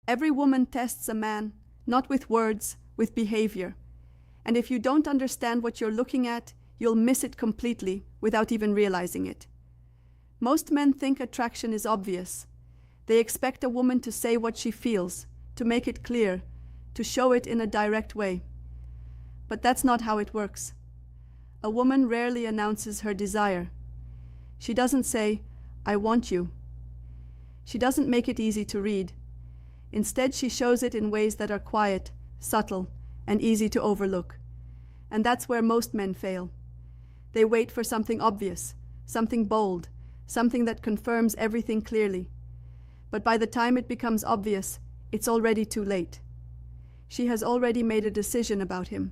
Every woman tests a man, not with words, with behavior. And if you don't understand what you're looking at, you'll miss it completely without even realizing it. Most men think attraction is obvious. They expect a woman to say what she feels, to make it clear, to show it in a direct way. But that's not how it works. A woman rarely announces her desire. She doesn't say, "I want you." She doesn't make it easy to read. Instead, she shows it in ways that are quiet, subtle, and easy to overlook. And that's where most men fail. They wait for something obvious, something bold, something that confirms everything clearly. But by the time it becomes obvious, it's already too late. She has already made a decision about him.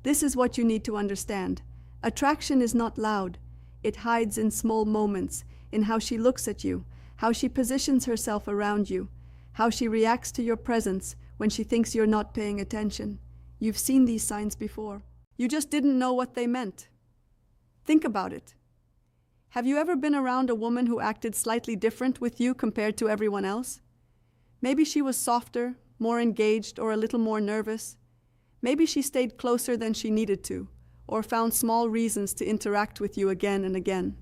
This is what you need to understand. Attraction is not loud. It hides in small moments, in how she looks at you, how she positions herself around you, how she reacts to your presence when she thinks you're not paying attention. You've seen these signs before. You just didn't know what they meant. Think about it. Have you ever been around a woman who acted slightly different with you compared to everyone else? Maybe she was softer, more engaged, or a little more nervous. Maybe she stayed closer than she needed to, or found small reasons to interact with you again and again.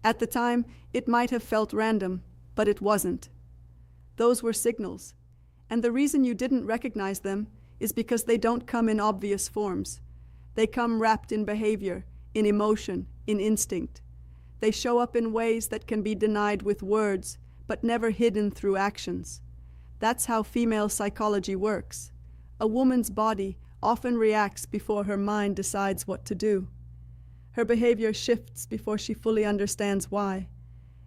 At the time, it might have felt random, but it wasn't. Those were signals, and the reason you didn't recognize them is because they don't come in obvious forms. They come wrapped in behavior, in emotion, in instinct. They show up in ways that can be denied with words, but never hidden through actions. That's how female psychology works. A woman's body often reacts before her mind decides what to do. Her behavior shifts before she fully understands why.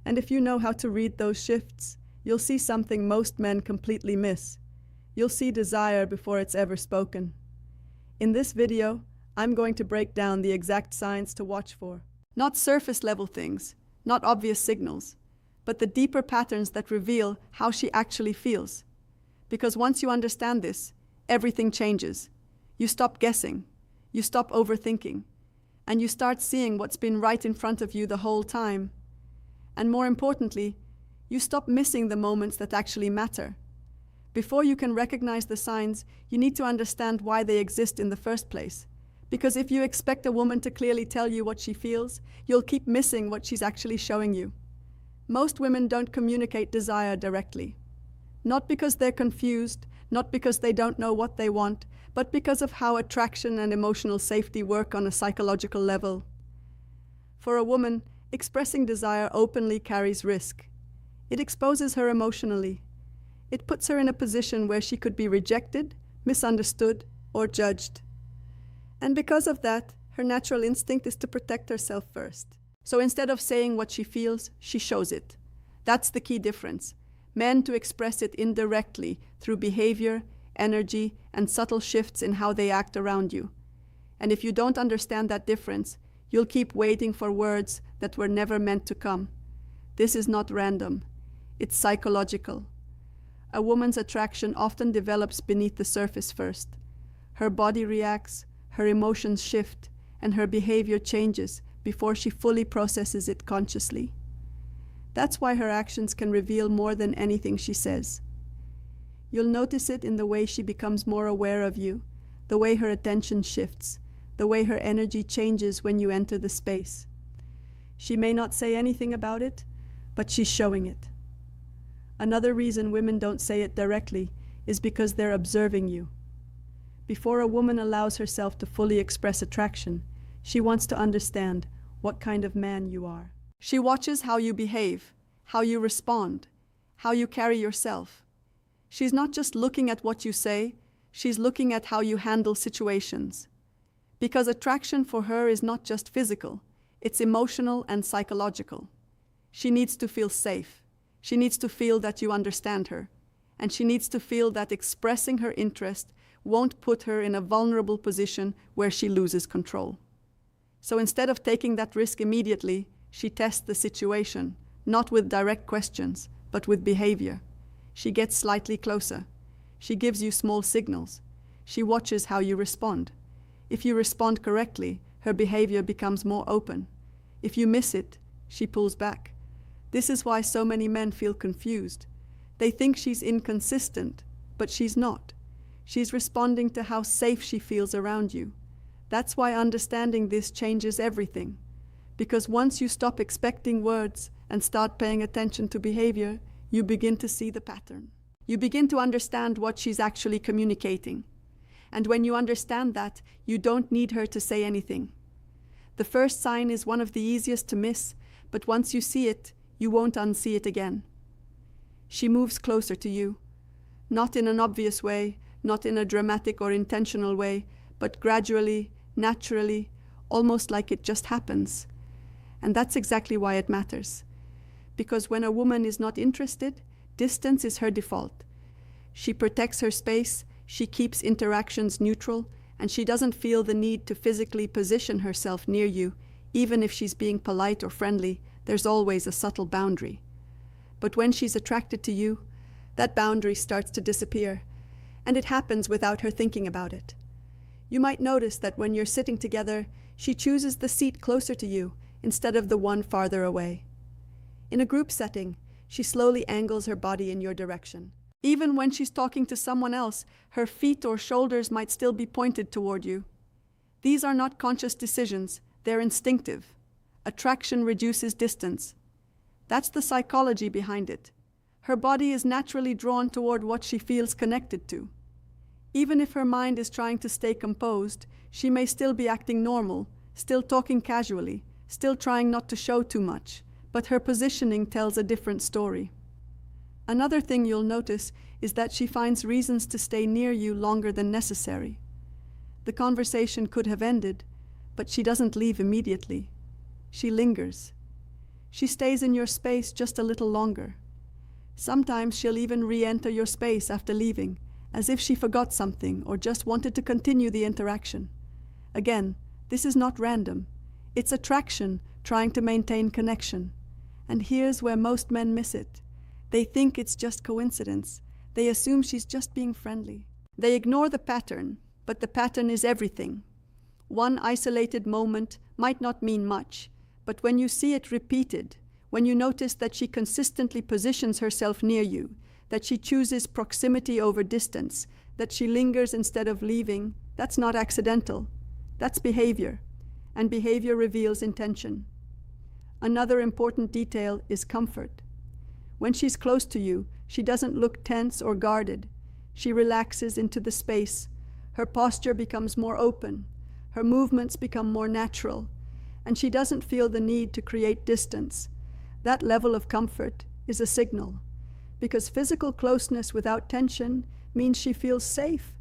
And if you know how to read those shifts, you'll see something most men completely miss. You'll see desire before it's ever spoken. In this video, I'm going to break down the exact signs to watch for. Not surface-level things, not obvious signals, but the deeper patterns that reveal how she actually feels. Because once you understand this, everything changes. You stop guessing, you stop overthinking, and you start seeing what's been right in front of you the whole time. And more importantly, you stop missing the moments that actually matter. Before you can recognize the signs, you need to understand why they exist in the first place. Because if you expect a woman to clearly tell you what she feels, you'll keep missing what she's actually showing you. Most women don't communicate desire directly. Not because they're confused, not because they don't know what they want, but because of how attraction and emotional safety work on a psychological level. For a woman, expressing desire openly carries risk. It exposes her emotionally. It puts her in a position where she could be rejected, misunderstood, or judged. And because of that, her natural instinct is to protect herself first. So instead of saying what she feels, she shows it. That's the key difference. Men to express it indirectly through behavior, energy, and subtle shifts in how they act around you. And if you don't understand that difference, you'll keep waiting for words that were never meant to come. This is not random. It's psychological. A woman's attraction often develops beneath the surface first. Her body reacts, her emotions shift, and her behavior changes before she fully processes it consciously. That's why her actions can reveal more than anything she says. You'll notice it in the way she becomes more aware of you, the way her attention shifts, the way her energy changes when you enter the space. She may not say anything about it, but she's showing it. Another reason women don't say it directly is because they're observing you. Before a woman allows herself to fully express attraction, she wants to understand what kind of man you are. She watches how you behave, how you respond, how you carry yourself. She's not just looking at what you say, she's looking at how you handle situations. Because attraction for her is not just physical, it's emotional and psychological. She needs to feel safe. She needs to feel that you understand her. And she needs to feel that expressing her interest won't put her in a vulnerable position where she loses control. So instead of taking that risk immediately, she tests the situation, not with direct questions, but with behavior. She gets slightly closer. She gives you small signals. She watches how you respond. If you respond correctly, her behavior becomes more open. If you miss it, she pulls back. This is why so many men feel confused. They think she's inconsistent, but she's not. She's responding to how safe she feels around you. That's why understanding this changes everything. Because once you stop expecting words and start paying attention to behavior, you begin to see the pattern. You begin to understand what she's actually communicating. And when you understand that, you don't need her to say anything. The first sign is one of the easiest to miss, but once you see it, you won't unsee it again. She moves closer to you. Not in an obvious way, not in a dramatic or intentional way, but gradually, naturally, almost like it just happens. And that's exactly why it matters. Because when a woman is not interested, distance is her default. She protects her space, she keeps interactions neutral, and she doesn't feel the need to physically position herself near you. Even if she's being polite or friendly, there's always a subtle boundary. But when she's attracted to you, that boundary starts to disappear, and it happens without her thinking about it. You might notice that when you're sitting together, she chooses the seat closer to you instead of the one farther away. In a group setting, she slowly angles her body in your direction. Even when she's talking to someone else, her feet or shoulders might still be pointed toward you. These are not conscious decisions, they're instinctive. Attraction reduces distance. That's the psychology behind it. Her body is naturally drawn toward what she feels connected to. Even if her mind is trying to stay composed, she may still be acting normal, still talking casually, still trying not to show too much, but her positioning tells a different story. Another thing you'll notice is that she finds reasons to stay near you longer than necessary. The conversation could have ended, but she doesn't leave immediately. She lingers. She stays in your space just a little longer. Sometimes she'll even re-enter your space after leaving, as if she forgot something or just wanted to continue the interaction. Again, this is not random. It's attraction trying to maintain connection. And here's where most men miss it. They think it's just coincidence. They assume she's just being friendly. They ignore the pattern, but the pattern is everything. One isolated moment might not mean much, but when you see it repeated, when you notice that she consistently positions herself near you, that she chooses proximity over distance, that she lingers instead of leaving, that's not accidental. That's behavior, and behavior reveals intention. Another important detail is comfort. When she's close to you, she doesn't look tense or guarded. She relaxes into the space. Her posture becomes more open. Her movements become more natural. And she doesn't feel the need to create distance. That level of comfort is a signal. Because physical closeness without tension means she feels safe.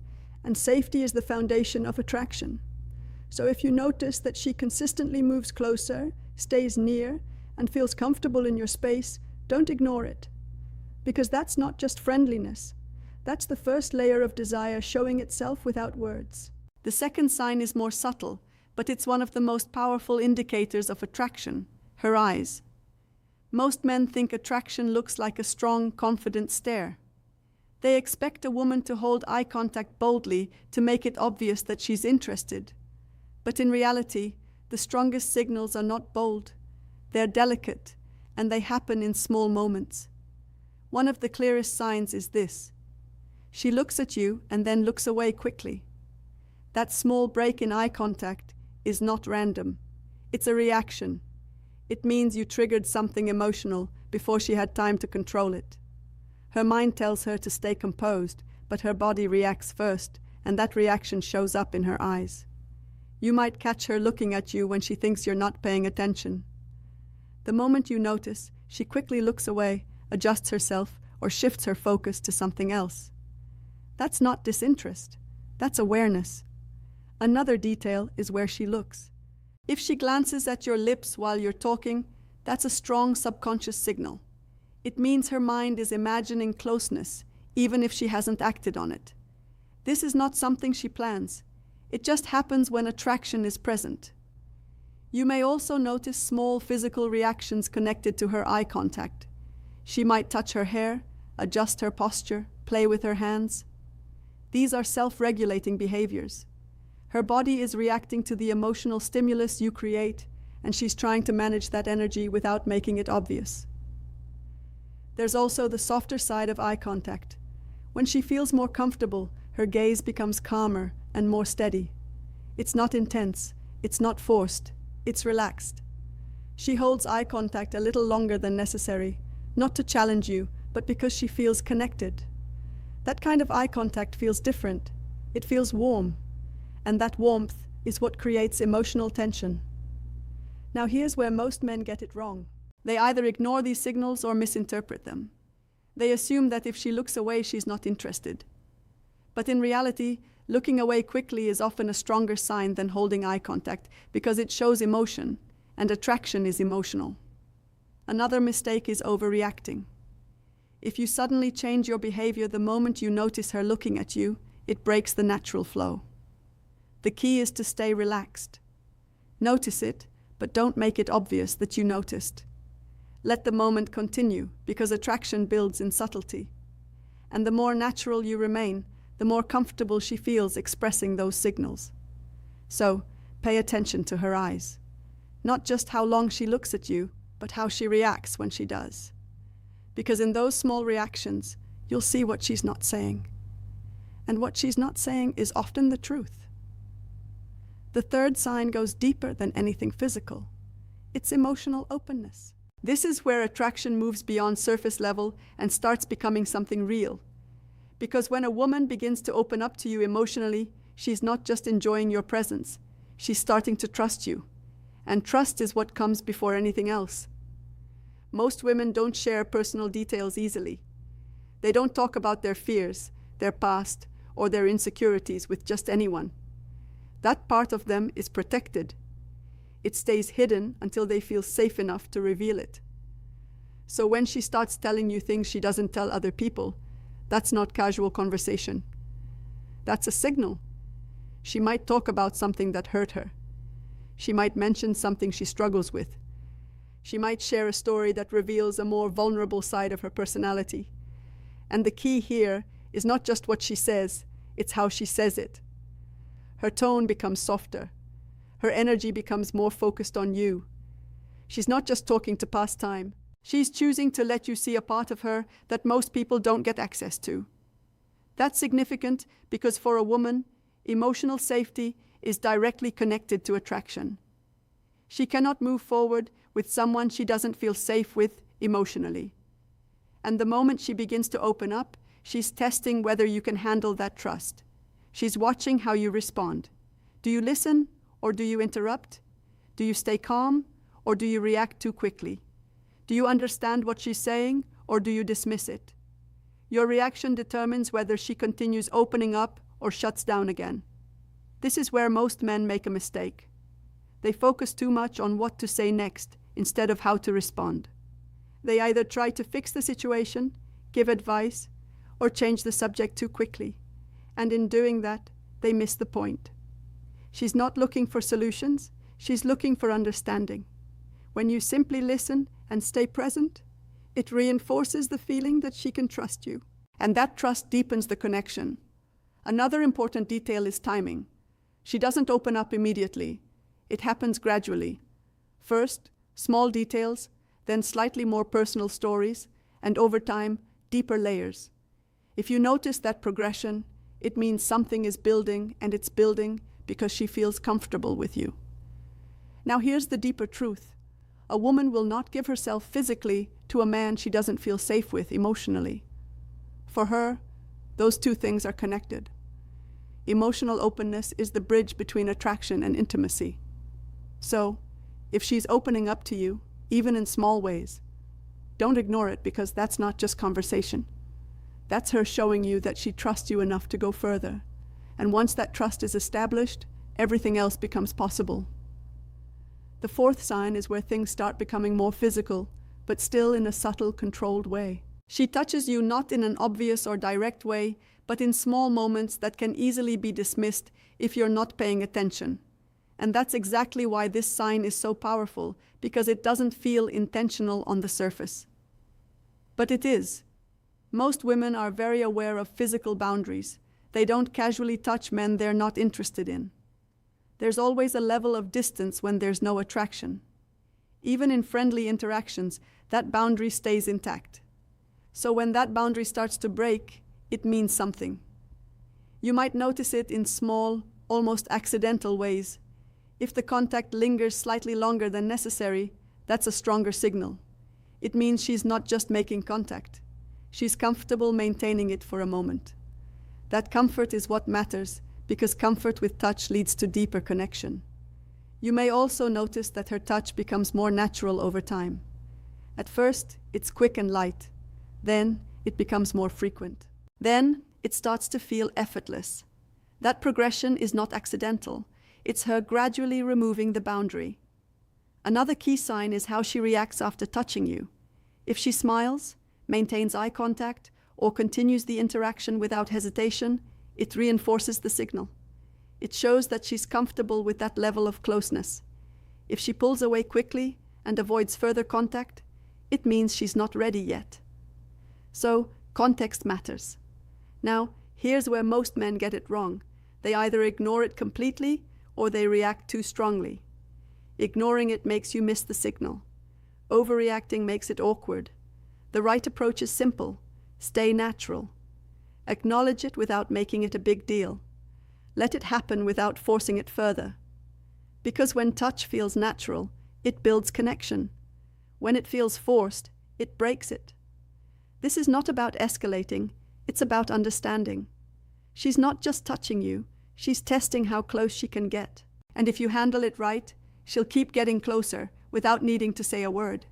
And safety is the foundation of attraction. So if you notice that she consistently moves closer, stays near, and feels comfortable in your space, don't ignore it. Because that's not just friendliness. That's the first layer of desire showing itself without words. The second sign is more subtle, but it's one of the most powerful indicators of attraction: her eyes. Most men think attraction looks like a strong, confident stare. They expect a woman to hold eye contact boldly to make it obvious that she's interested. But in reality, the strongest signals are not bold. They're delicate, and they happen in small moments. One of the clearest signs is this. She looks at you and then looks away quickly. That small break in eye contact is not random. It's a reaction. It means you triggered something emotional before she had time to control it. Her mind tells her to stay composed, but her body reacts first, and that reaction shows up in her eyes. You might catch her looking at you when she thinks you're not paying attention. The moment you notice, she quickly looks away, adjusts herself, or shifts her focus to something else. That's not disinterest. That's awareness. Another detail is where she looks. If she glances at your lips while you're talking, that's a strong subconscious signal. It means her mind is imagining closeness, even if she hasn't acted on it. This is not something she plans. It just happens when attraction is present. You may also notice small physical reactions connected to her eye contact. She might touch her hair, adjust her posture, play with her hands. These are self-regulating behaviors. Her body is reacting to the emotional stimulus you create, and she's trying to manage that energy without making it obvious. There's also the softer side of eye contact. When she feels more comfortable, her gaze becomes calmer and more steady. It's not intense, it's not forced, it's relaxed. She holds eye contact a little longer than necessary, not to challenge you, but because she feels connected. That kind of eye contact feels different. It feels warm, and that warmth is what creates emotional tension. Now here's where most men get it wrong. They either ignore these signals or misinterpret them. They assume that if she looks away, she's not interested. But in reality, looking away quickly is often a stronger sign than holding eye contact because it shows emotion, and attraction is emotional. Another mistake is overreacting. If you suddenly change your behavior the moment you notice her looking at you, it breaks the natural flow. The key is to stay relaxed. Notice it, but don't make it obvious that you noticed. Let the moment continue, because attraction builds in subtlety. And the more natural you remain, the more comfortable she feels expressing those signals. So, pay attention to her eyes. Not just how long she looks at you, but how she reacts when she does. Because in those small reactions, you'll see what she's not saying. And what she's not saying is often the truth. The third sign goes deeper than anything physical. It's emotional openness. This is where attraction moves beyond surface level and starts becoming something real. Because when a woman begins to open up to you emotionally, she's not just enjoying your presence, she's starting to trust you. And trust is what comes before anything else. Most women don't share personal details easily. They don't talk about their fears, their past, or their insecurities with just anyone. That part of them is protected. It stays hidden until they feel safe enough to reveal it. So when she starts telling you things she doesn't tell other people, that's not casual conversation. That's a signal. She might talk about something that hurt her. She might mention something she struggles with. She might share a story that reveals a more vulnerable side of her personality. And the key here is not just what she says, it's how she says it. Her tone becomes softer. Her energy becomes more focused on you. She's not just talking to pass time. She's choosing to let you see a part of her that most people don't get access to. That's significant because for a woman, emotional safety is directly connected to attraction. She cannot move forward with someone she doesn't feel safe with emotionally. And the moment she begins to open up, she's testing whether you can handle that trust. She's watching how you respond. Do you listen or do you interrupt? Do you stay calm or do you react too quickly? Do you understand what she's saying or do you dismiss it? Your reaction determines whether she continues opening up or shuts down again. This is where most men make a mistake. They focus too much on what to say next instead of how to respond. They either try to fix the situation, give advice, or change the subject too quickly. And in doing that, they miss the point. She's not looking for solutions, she's looking for understanding. When you simply listen and stay present, it reinforces the feeling that she can trust you. And that trust deepens the connection. Another important detail is timing. She doesn't open up immediately. It happens gradually. First, small details, then slightly more personal stories, and over time, deeper layers. If you notice that progression, it means something is building, and it's building because she feels comfortable with you. Now here's the deeper truth. A woman will not give herself physically to a man she doesn't feel safe with emotionally. For her, those two things are connected. Emotional openness is the bridge between attraction and intimacy. So, if she's opening up to you, even in small ways, don't ignore it because that's not just conversation. That's her showing you that she trusts you enough to go further. And once that trust is established, everything else becomes possible. The fourth sign is where things start becoming more physical, but still in a subtle, controlled way. She touches you not in an obvious or direct way, but in small moments that can easily be dismissed if you're not paying attention. And that's exactly why this sign is so powerful, because it doesn't feel intentional on the surface. But it is. Most women are very aware of physical boundaries. They don't casually touch men they're not interested in. There's always a level of distance when there's no attraction. Even in friendly interactions, that boundary stays intact. So when that boundary starts to break, it means something. You might notice it in small, almost accidental ways. If the contact lingers slightly longer than necessary, that's a stronger signal. It means she's not just making contact. She's comfortable maintaining it for a moment. That comfort is what matters, because comfort with touch leads to deeper connection. You may also notice that her touch becomes more natural over time. At first, it's quick and light. Then, it becomes more frequent. Then, it starts to feel effortless. That progression is not accidental. It's her gradually removing the boundary. Another key sign is how she reacts after touching you. If she smiles, maintains eye contact, or continues the interaction without hesitation, it reinforces the signal. It shows that she's comfortable with that level of closeness. If she pulls away quickly and avoids further contact, it means she's not ready yet. So, context matters. Now, here's where most men get it wrong. They either ignore it completely or they react too strongly. Ignoring it makes you miss the signal. Overreacting makes it awkward. The right approach is simple. Stay natural. Acknowledge it without making it a big deal. Let it happen without forcing it further. Because when touch feels natural, it builds connection. When it feels forced, it breaks it. This is not about escalating, it's about understanding. She's not just touching you, she's testing how close she can get. And if you handle it right, she'll keep getting closer without needing to say a word.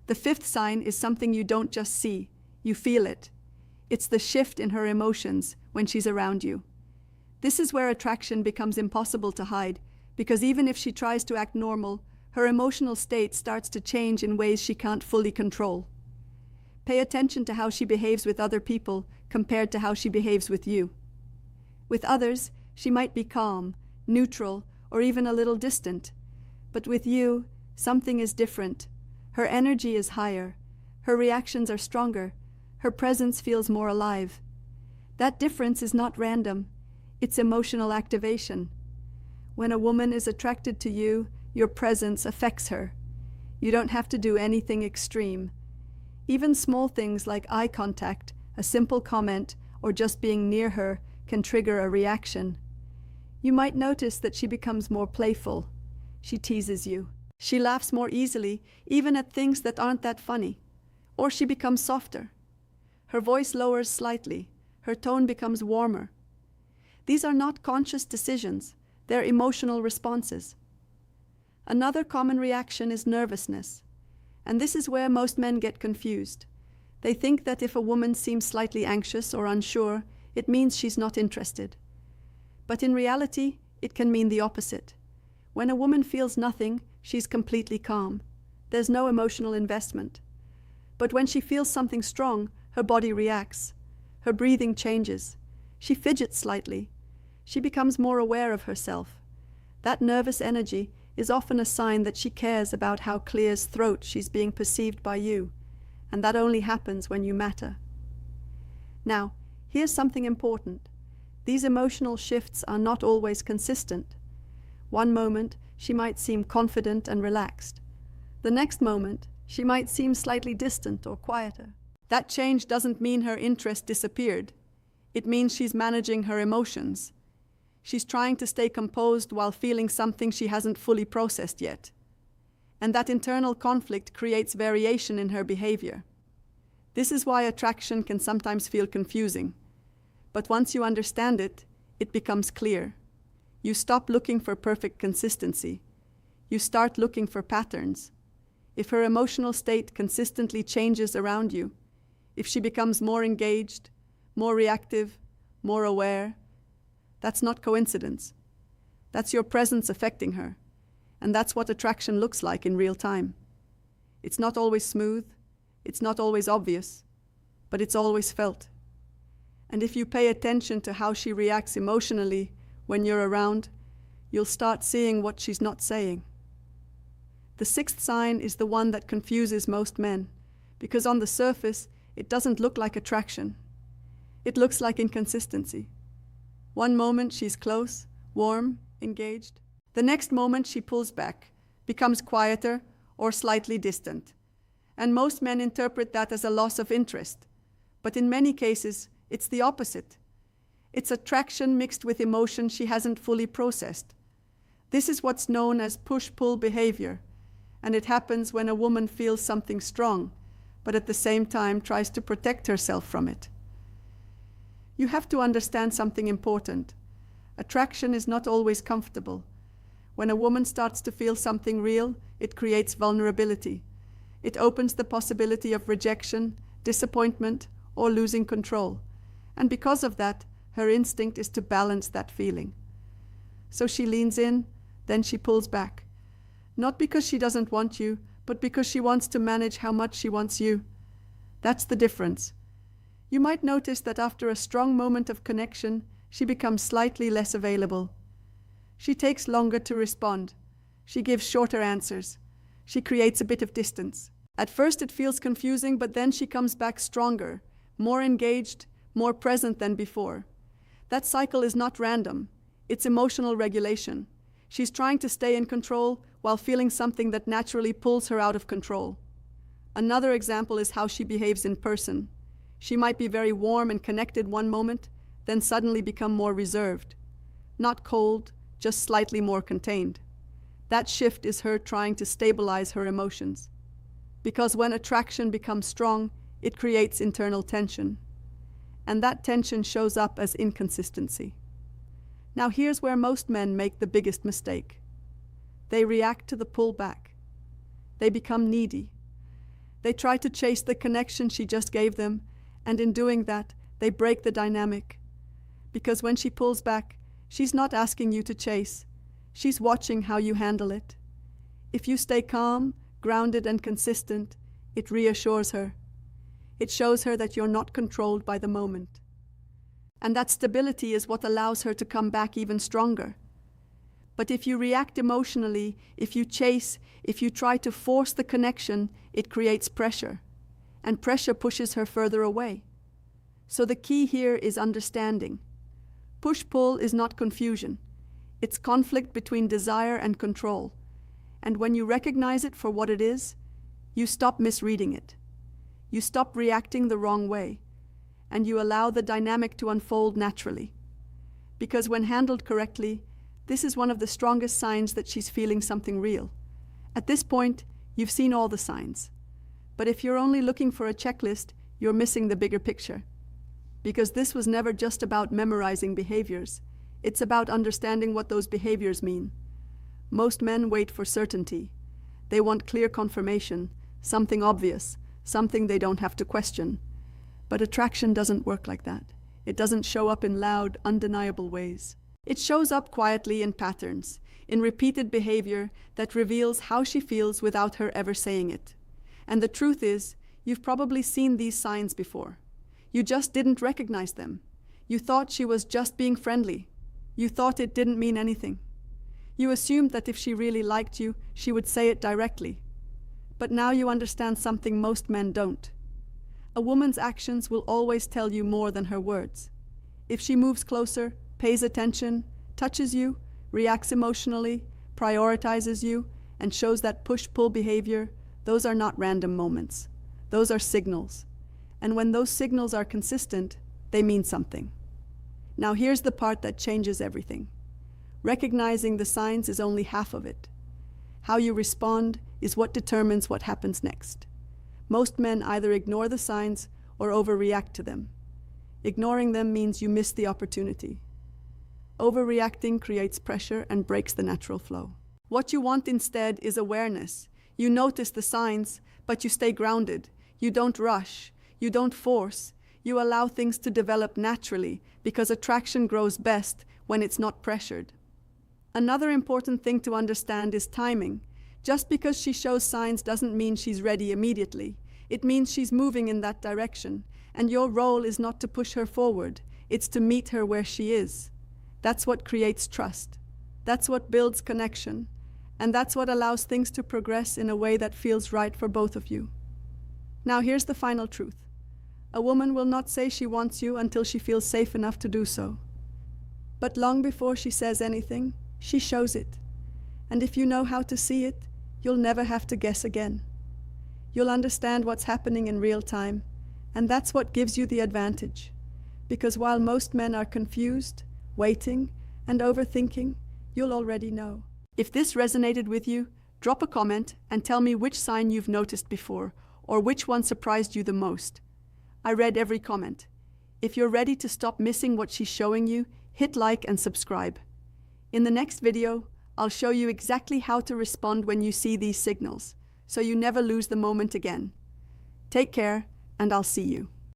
The fifth sign is something you don't just see, you feel it. It's the shift in her emotions when she's around you. This is where attraction becomes impossible to hide, because even if she tries to act normal, her emotional state starts to change in ways she can't fully control. Pay attention to how she behaves with other people compared to how she behaves with you. With others, she might be calm, neutral, or even a little distant. But with you, something is different. Her energy is higher. Her reactions are stronger. Her presence feels more alive. That difference is not random. It's emotional activation. When a woman is attracted to you, your presence affects her. You don't have to do anything extreme. Even small things like eye contact, a simple comment, or just being near her can trigger a reaction. You might notice that she becomes more playful. She teases you. She laughs more easily, even at things that aren't that funny. Or she becomes softer. Her voice lowers slightly. Her tone becomes warmer. These are not conscious decisions. They're emotional responses. Another common reaction is nervousness. And this is where most men get confused. They think that if a woman seems slightly anxious or unsure, it means she's not interested. But in reality, it can mean the opposite. When a woman feels nothing, she's completely calm. There's no emotional investment. But when she feels something strong, her body reacts. Her breathing changes. She fidgets slightly. She becomes more aware of herself. That nervous energy is often a sign that she cares about how clear's throat she's being perceived by you, and that only happens when you matter. Now, here's something important. These emotional shifts are not always consistent. One moment, she might seem confident and relaxed. The next moment, she might seem slightly distant or quieter. That change doesn't mean her interest disappeared. It means she's managing her emotions. She's trying to stay composed while feeling something she hasn't fully processed yet. And that internal conflict creates variation in her behavior. This is why attraction can sometimes feel confusing. But once you understand it, it becomes clear. You stop looking for perfect consistency. You start looking for patterns. If her emotional state consistently changes around you, if she becomes more engaged, more reactive, more aware, that's not coincidence. That's your presence affecting her. And that's what attraction looks like in real time. It's not always smooth, it's not always obvious, but it's always felt. And if you pay attention to how she reacts emotionally when you're around, you'll start seeing what she's not saying. The sixth sign is the one that confuses most men, because on the surface, it doesn't look like attraction. It looks like inconsistency. One moment she's close, warm, engaged. The next moment she pulls back, becomes quieter or slightly distant. And most men interpret that as a loss of interest. But in many cases, It's the opposite. It's attraction mixed with emotion she hasn't fully processed. This is what's known as push-pull behavior, and it happens when a woman feels something strong, but at the same time tries to protect herself from it. You have to understand something important. Attraction is not always comfortable. When a woman starts to feel something real, it creates vulnerability. It opens the possibility of rejection, disappointment, or losing control. And because of that, her instinct is to balance that feeling. So she leans in, then she pulls back. Not because she doesn't want you, but because she wants to manage how much she wants you. That's the difference. You might notice that after a strong moment of connection, she becomes slightly less available. She takes longer to respond. She gives shorter answers. She creates a bit of distance. At first it feels confusing, but then she comes back stronger, more engaged, more present than before. That cycle is not random. It's emotional regulation. She's trying to stay in control while feeling something that naturally pulls her out of control. Another example is how she behaves in person. She might be very warm and connected one moment, then suddenly become more reserved. Not cold, just slightly more contained. That shift is her trying to stabilize her emotions. Because when attraction becomes strong, it creates internal tension. And that tension shows up as inconsistency. Now here's where most men make the biggest mistake. They react to the pullback. They become needy. They try to chase the connection she just gave them, and in doing that, they break the dynamic. Because when she pulls back, she's not asking you to chase. She's watching how you handle it. If you stay calm, grounded, and consistent, it reassures her. It shows her that you're not controlled by the moment. And that stability is what allows her to come back even stronger. But if you react emotionally, if you chase, if you try to force the connection, it creates pressure. And pressure pushes her further away. So the key here is understanding. Push-pull is not confusion. It's conflict between desire and control. And when you recognize it for what it is, you stop misreading it. You stop reacting the wrong way. And you allow the dynamic to unfold naturally. Because when handled correctly, this is one of the strongest signs that she's feeling something real. At this point, you've seen all the signs. But if you're only looking for a checklist, you're missing the bigger picture. Because this was never just about memorizing behaviors. It's about understanding what those behaviors mean. Most men wait for certainty. They want clear confirmation, something obvious, something they don't have to question. But attraction doesn't work like that. It doesn't show up in loud, undeniable ways. It shows up quietly in patterns, in repeated behavior that reveals how she feels without her ever saying it. And the truth is, you've probably seen these signs before. You just didn't recognize them. You thought she was just being friendly. You thought it didn't mean anything. You assumed that if she really liked you, she would say it directly. But now you understand something most men don't. A woman's actions will always tell you more than her words. If she moves closer, pays attention, touches you, reacts emotionally, prioritizes you, and shows that push-pull behavior, those are not random moments. Those are signals. And when those signals are consistent, they mean something. Now here's the part that changes everything. Recognizing the signs is only half of it. How you respond is what determines what happens next. Most men either ignore the signs or overreact to them. Ignoring them means you miss the opportunity. Overreacting creates pressure and breaks the natural flow. What you want instead is awareness. You notice the signs, but you stay grounded. You don't rush. You don't force. You allow things to develop naturally because attraction grows best when it's not pressured. Another important thing to understand is timing. Just because she shows signs doesn't mean she's ready immediately. It means she's moving in that direction, and your role is not to push her forward. It's to meet her where she is. That's what creates trust. That's what builds connection. And that's what allows things to progress in a way that feels right for both of you. Now here's the final truth. A woman will not say she wants you until she feels safe enough to do so. But long before she says anything, she shows it. And if you know how to see it, you'll never have to guess again. You'll understand what's happening in real time, and that's what gives you the advantage. Because while most men are confused, waiting, and overthinking, you'll already know. If this resonated with you, drop a comment and tell me which sign you've noticed before, or which one surprised you the most. I read every comment. If you're ready to stop missing what she's showing you, hit like and subscribe. In the next video, I'll show you exactly how to respond when you see these signals, so you never lose the moment again. Take care, and I'll see you.